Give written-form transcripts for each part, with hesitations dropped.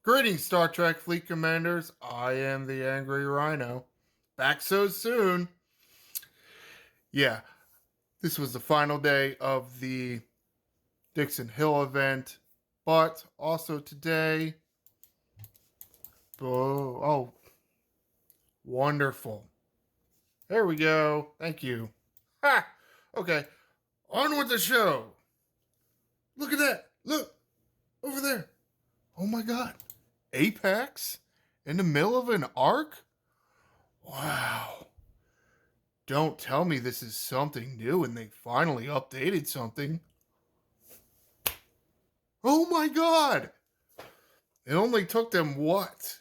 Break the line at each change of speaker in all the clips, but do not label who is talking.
Greetings, Star Trek Fleet Commanders. I am the Angry Rhino. Back so soon. Yeah, this was the final day of the Dixon Hill event, but also today. Oh, wonderful. There we go. Thank you. Ha! Okay, on with the show. Look at that. Look, over there. Oh my god. Apex? In the middle of an arc? Wow. Don't tell me this is something new and they finally updated something. Oh my god! It only took them what?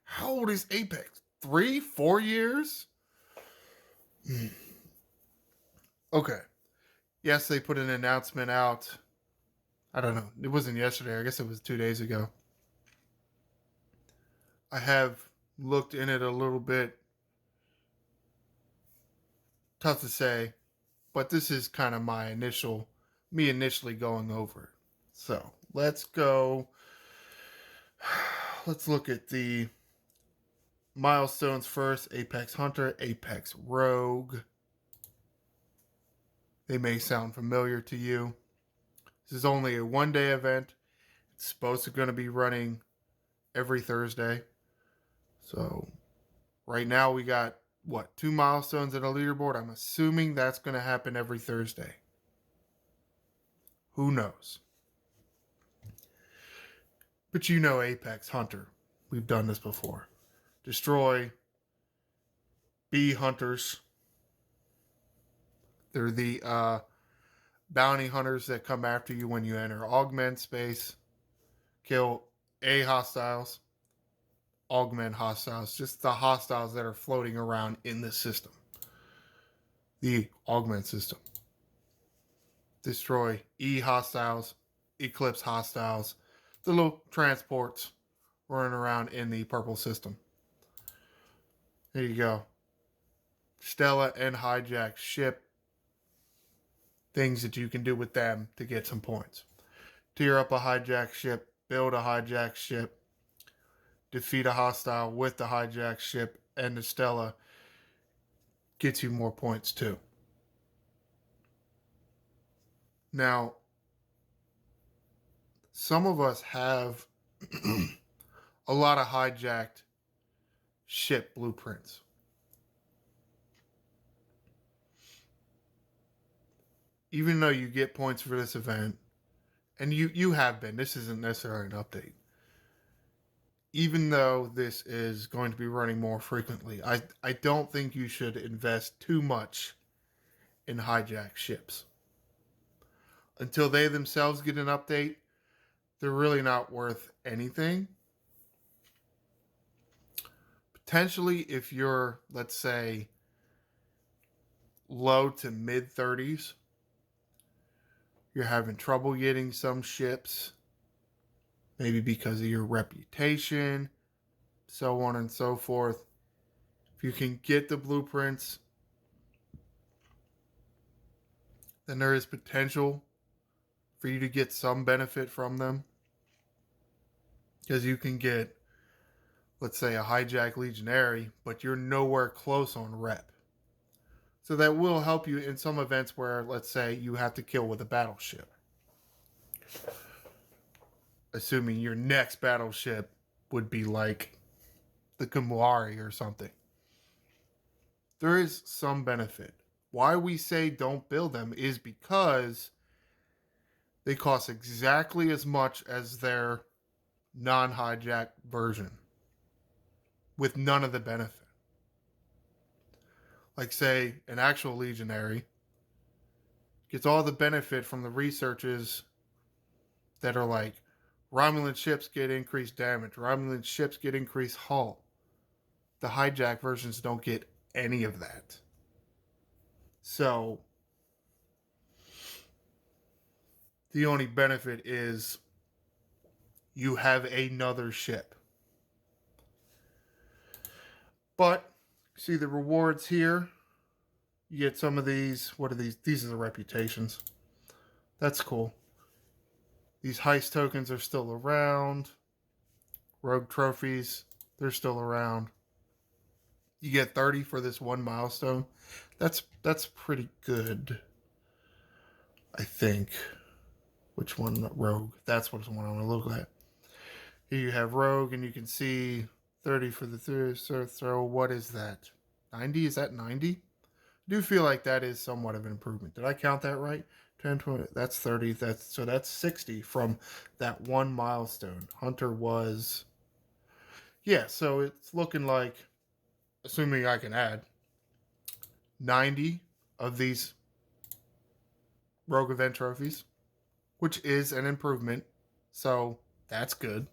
How old is Apex? 3, 4 years? Okay. Yes, they put an announcement out. I don't know. It wasn't yesterday. I guess it was 2 days ago. I have looked in it a little bit. Tough to say, but this is kind of me initially going over it. So let's go. Let's look at the milestones first. Apex Hunter, Apex Rogue. They may sound familiar to you. This is only a 1 day event. It's supposed to going to be running every Thursday. So right now we got what, 2 milestones at a leaderboard. I'm assuming that's going to happen every Thursday. Who knows? But you know Apex Hunter. We've done this before. Destroy bee hunters. They're the bounty hunters that come after you when you enter augment space. Kill hostiles, augment hostiles, just the hostiles that are floating around in the system. The augment system. Destroy hostiles, eclipse hostiles, the little transports running around in the purple system. There you go. Stella and hijack ship. Things that you can do with them to get some points. Tear up a hijack ship, build a hijack ship, defeat a hostile with the hijack ship, and the Stella gets you more points too. Now, some of us have a lot of hijacked ship blueprints. Even though you get points for this event, and you have been, this isn't necessarily an update. Even though this is going to be running more frequently, I don't think you should invest too much in hijacked ships. Until they themselves get an update, they're really not worth anything. Potentially, if you're, let's say, low to mid 30s, you're having trouble getting some ships, maybe because of your reputation, so on and so forth. If you can get the blueprints, then there is potential for you to get some benefit from them. Because you can get, let's say, a hijack legionary, but you're nowhere close on rep. So that will help you in some events where, let's say, you have to kill with a battleship. Assuming your next battleship would be like the Kumwari or something. There is some benefit. Why we say don't build them is because they cost exactly as much as their non-hijack version with none of the benefit. Like, say, an actual legionary gets all the benefit from the researches that are like, Romulan ships get increased damage, Romulan ships get increased hull. The hijack versions don't get any of that. So, the only benefit is you have another ship. But, see the rewards here? You get some of these. What are these? These are the reputations. That's cool. These heist tokens are still around. Rogue trophies, they're still around. You get 30 for this one milestone. That's pretty good, I think. Which one? Rogue. That's what one I'm going to look at. Here you have Rogue, and you can see 30 for the throw. What is that? 90? Is that 90? I do feel like that is somewhat of an improvement. Did I count that right? 10, 20. That's 30. That's 60 from that one milestone. Hunter was. Yeah, so it's looking like, assuming I can add, 90 of these Rogue Event trophies, which is an improvement. So that's good.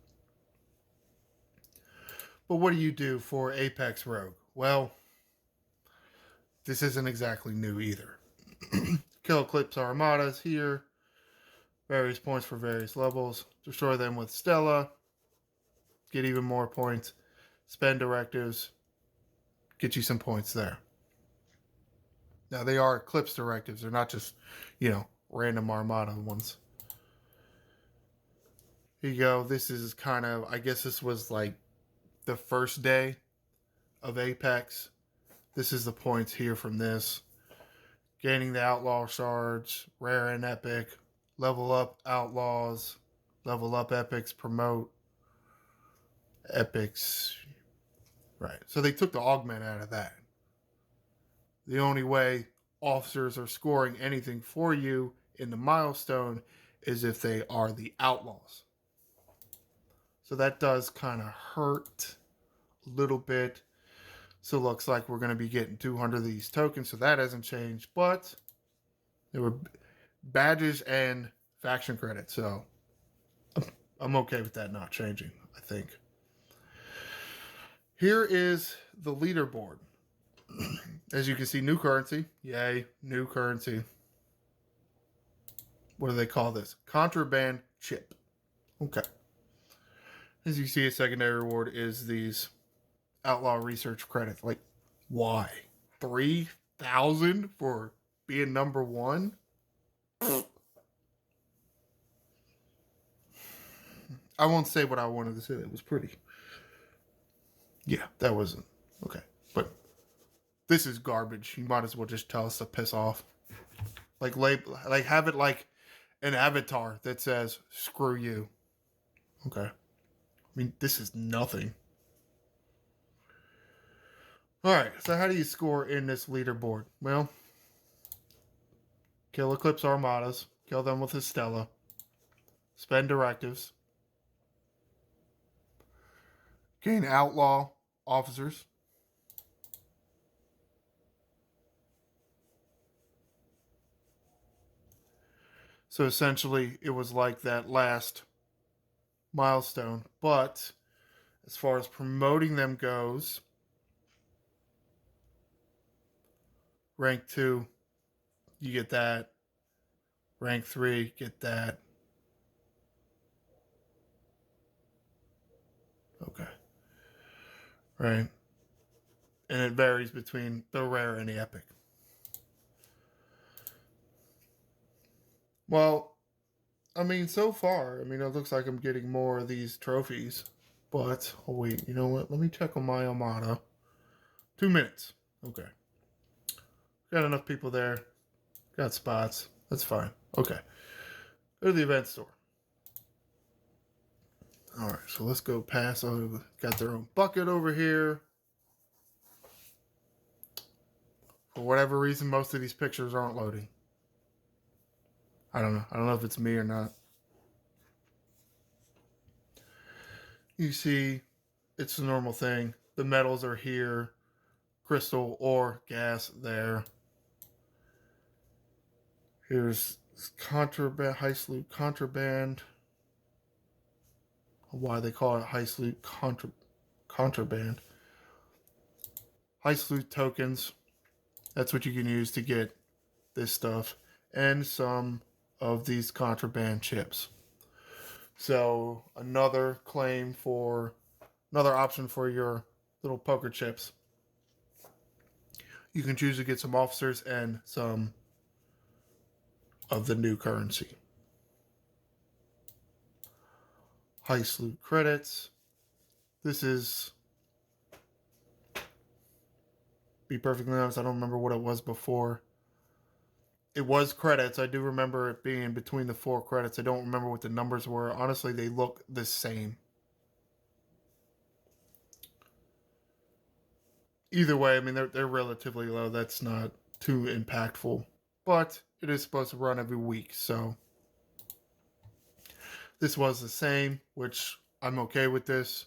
But what do you do for Apex Rogue? Well, this isn't exactly new either. Kill Eclipse Armadas here. Various points for various levels. Destroy them with Stella. Get even more points. Spend directives. Get you some points there. Now, they are Eclipse directives. They're not just, random Armada ones. Here you go. This is kind of, I guess this was like the first day of Apex. This is the points here from this. Gaining the Outlaw Shards, Rare and Epic, level up Outlaws, level up Epics, promote Epics. Right. So they took the augment out of that. The only way officers are scoring anything for you in the milestone is if they are the Outlaws. So that does kind of hurt a little bit. So it looks like we're going to be getting 200 of these tokens. So that hasn't changed. But there were badges and faction credits. So I'm okay with that not changing, I think. Here is the leaderboard. As you can see, new currency. Yay, new currency. What do they call this? Contraband chip. Okay. As you see, a secondary reward is these Outlaw research credits. Like, why? 3,000 for being number one? I won't say what I wanted to say. It was pretty. Yeah, that wasn't. Okay. But this is garbage. You might as well just tell us to piss off. Like have it like an avatar that says, screw you. Okay. I mean, this is nothing. Alright, so how do you score in this leaderboard? Well, kill Eclipse Armadas. Kill them with a Stella. Spend directives. Gain Outlaw officers. So essentially, it was like that last milestone. But as far as promoting them goes, rank 2, you get that. Rank 3, get that. Okay. Right. And it varies between the rare and the epic. Well, I mean, so far, it looks like I'm getting more of these trophies. But, oh wait, you know what? Let me check on my Armada. 2 minutes. Okay. Got enough people there. Got spots. That's fine. Okay. Go to the event store. Alright, so let's go past. Oh, got their own bucket over here. For whatever reason, most of these pictures aren't loading. I don't know. I don't know if it's me or not. You see, it's a normal thing. The metals are here. Crystal or gas there. Here's contraband, high salute contraband. Why they call it high salute contraband. High salute tokens. That's what you can use to get this stuff. And some of these contraband chips. So another option for your little poker chips. You can choose to get some officers and some of the new currency. High salute credits. This is, be perfectly honest, I don't remember what it was before. It was credits. I do remember it being between the 4 credits. I don't remember what the numbers were. Honestly, they look the same. Either way, I mean, they're relatively low. That's not too impactful. But it is supposed to run every week, so this was the same, which I'm okay with this.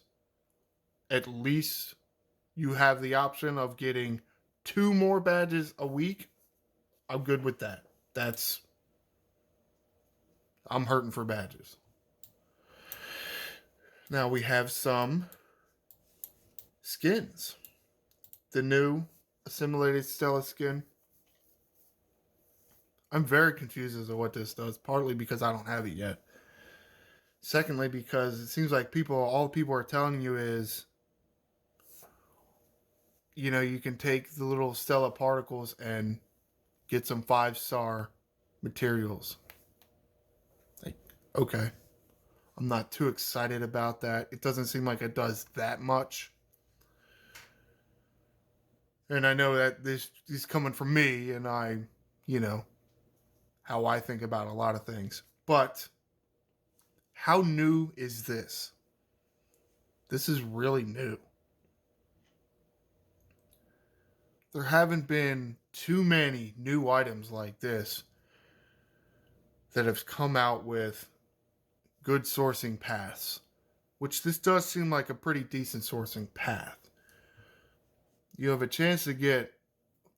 At least you have the option of getting 2 more badges a week. I'm good with that. I'm hurting for badges. Now we have some skins. The new assimilated Stella skin. I'm very confused as to what this does, partly because I don't have it yet. Secondly, because it seems like all people are telling you is, you can take the little Stella particles and get some 5-star materials. Like, okay. I'm not too excited about that. It doesn't seem like it does that much. And I know that this is coming from me, and how I think about a lot of things. But how new is this? This is really new. There haven't been too many new items like this that have come out with good sourcing paths, which this does seem like a pretty decent sourcing path. You have a chance to get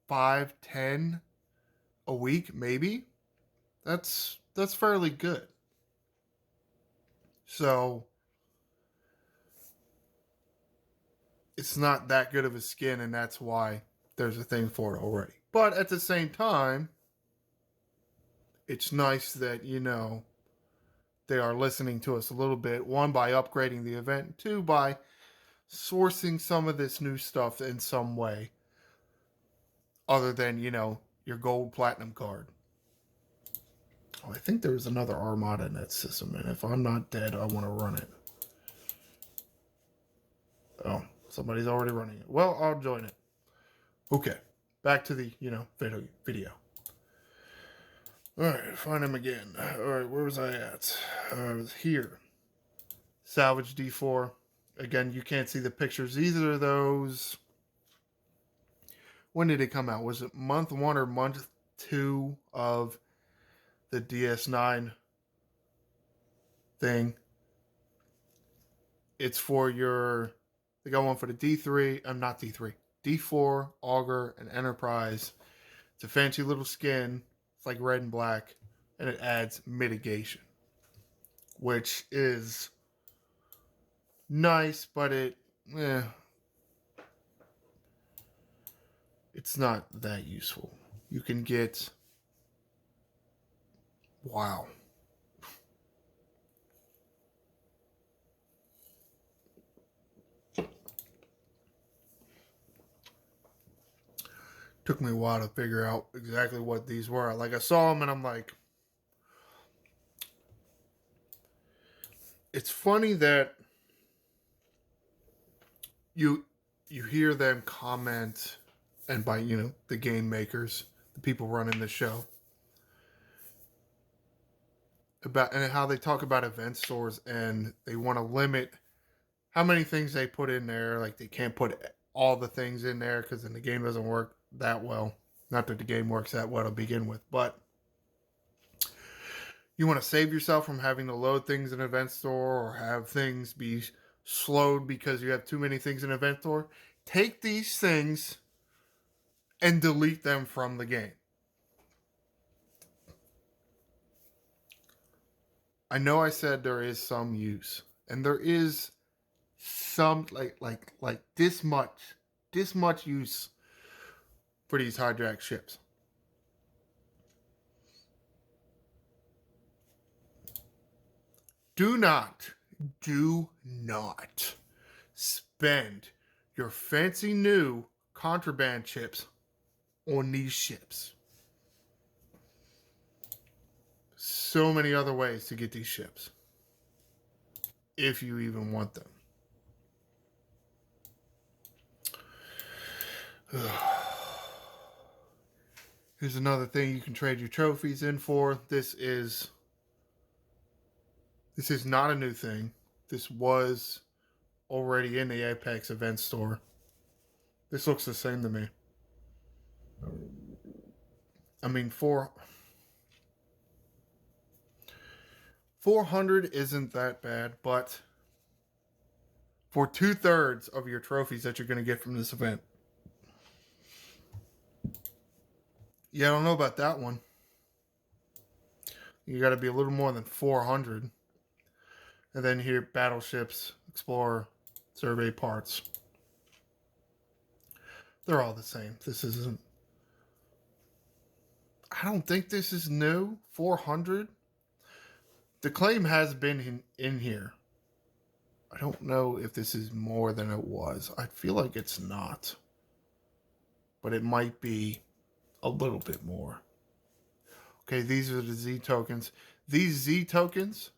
5, 10 a week, maybe. That's fairly good. So it's not that good of a skin, and that's why there's a thing for it already. But at the same time, it's nice that, they are listening to us a little bit. One, by upgrading the event. Two, by sourcing some of this new stuff in some way other than, your gold platinum card. Oh, I think there's another Armada in that system, and if I'm not dead, I want to run it. Oh, somebody's already running it. Well, I'll join it. Okay, back to the, video. All right, find him again. All right, where was I at? I was here. Salvage D4. Again, you can't see the pictures. Either of those. When did it come out? Was it month 1 or month 2 of the DS9 thing? It's for they got one for the D3. I'm not D3. D4, Augur, and Enterprise. It's a fancy little skin. It's like red and black. And it adds mitigation, which is nice, but it's not that useful. You can get, wow. Took me a while to figure out exactly what these were. Like, I saw them and I'm like, it's funny that you hear them comment, and by the game makers, the people running the show, about and how they talk about event stores, and they want to limit how many things they put in there. Like, they can't put all the things in there because then the game doesn't work that well. Not that the game works that well to begin with, but you want to save yourself from having to load things in an event store or have things be slowed because you have too many things in an event store. Take these things and delete them from the game. I know I said there is some use, and there is some like this much use for these hijacked ships. Do not spend your fancy new contraband chips on these ships. So many other ways to get these ships, if you even want them. Here's another thing you can trade your trophies in for. This is not a new thing. This was already in the Apex event store. This looks the same to me. I mean, 400 isn't that bad, but for 2/3 of your trophies that you're going to get from this event. Yeah, I don't know about that one. You got to be a little more than 400. And then here, battleships, explorer, survey parts. They're all the same. This isn't. I don't think this is new. 400. The claim has been in here. I don't know if this is more than it was. I feel like it's not. But it might be a little bit more. Okay, these are the Z tokens. These Z tokens,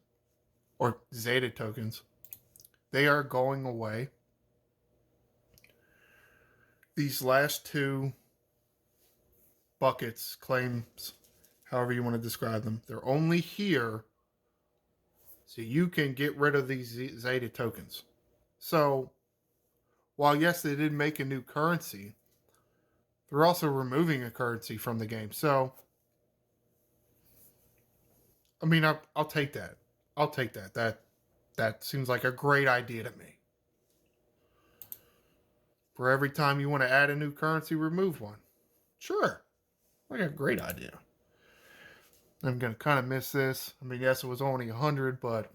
or Zeta tokens, they are going away. These last two buckets, claims, however you want to describe them, they're only here so you can get rid of these Zeta tokens. So, while yes, they did make a new currency, they're also removing a currency from the game. So, I mean, I'll take that. I'll take that. That seems like a great idea to me. For every time you want to add a new currency, remove one. Sure. Like a great idea. I'm going to kind of miss this. I mean, yes, it was only 100, but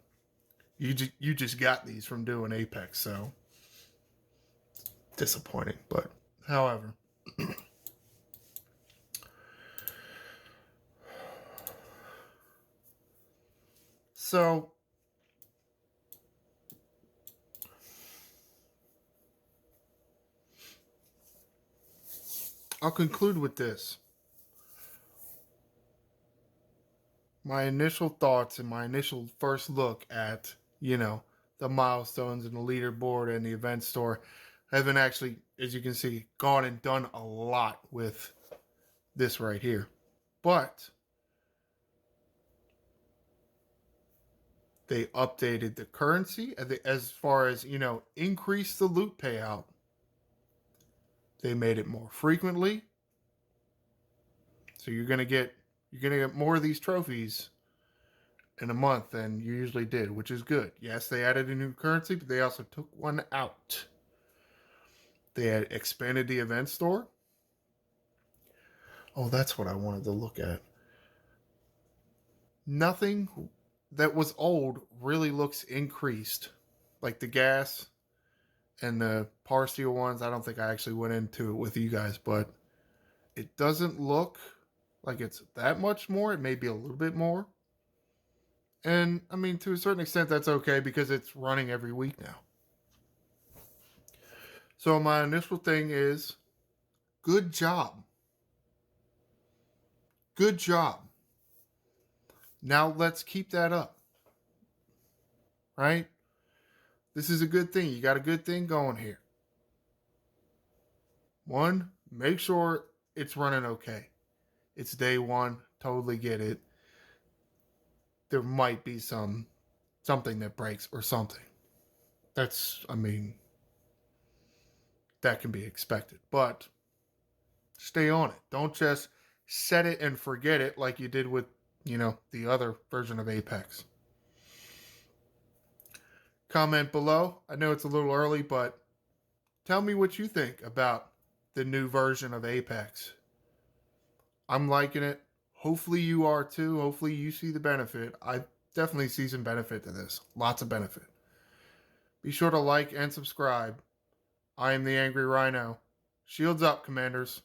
you just got these from doing Apex, so disappointing. But, however, so I'll conclude with this. My initial thoughts and my initial first look at, the milestones and the leaderboard and the event store, I haven't actually, as you can see, gone and done a lot with this right here. But they updated the currency as far as, increase the loot payout. They made it more frequently. So you're gonna get more of these trophies in a month than you usually did, which is good. Yes, they added a new currency, but they also took one out. They had expanded the event store. Oh, that's what I wanted to look at. Nothing that was old really looks increased. Like the gas and the Power Steel ones, I don't think I actually went into it with you guys, but it doesn't look like it's that much more. It may be a little bit more. And I mean, to a certain extent, that's okay because it's running every week now. So my initial thing is, good job. Good job. Now let's keep that up. Right? This is a good thing. You got a good thing going here. One, make sure it's running okay. It's day one. Totally get it. There might be something that breaks or something. That can be expected. But stay on it. Don't just set it and forget it like you did with, the other version of Apex. Comment below. I know it's a little early, but tell me what you think about the new version of Apex. I'm liking it. Hopefully you are too. Hopefully you see the benefit. I definitely see some benefit to this. Lots of benefit. Be sure to like and subscribe. I am the Angry Rhino. Shields up, Commanders.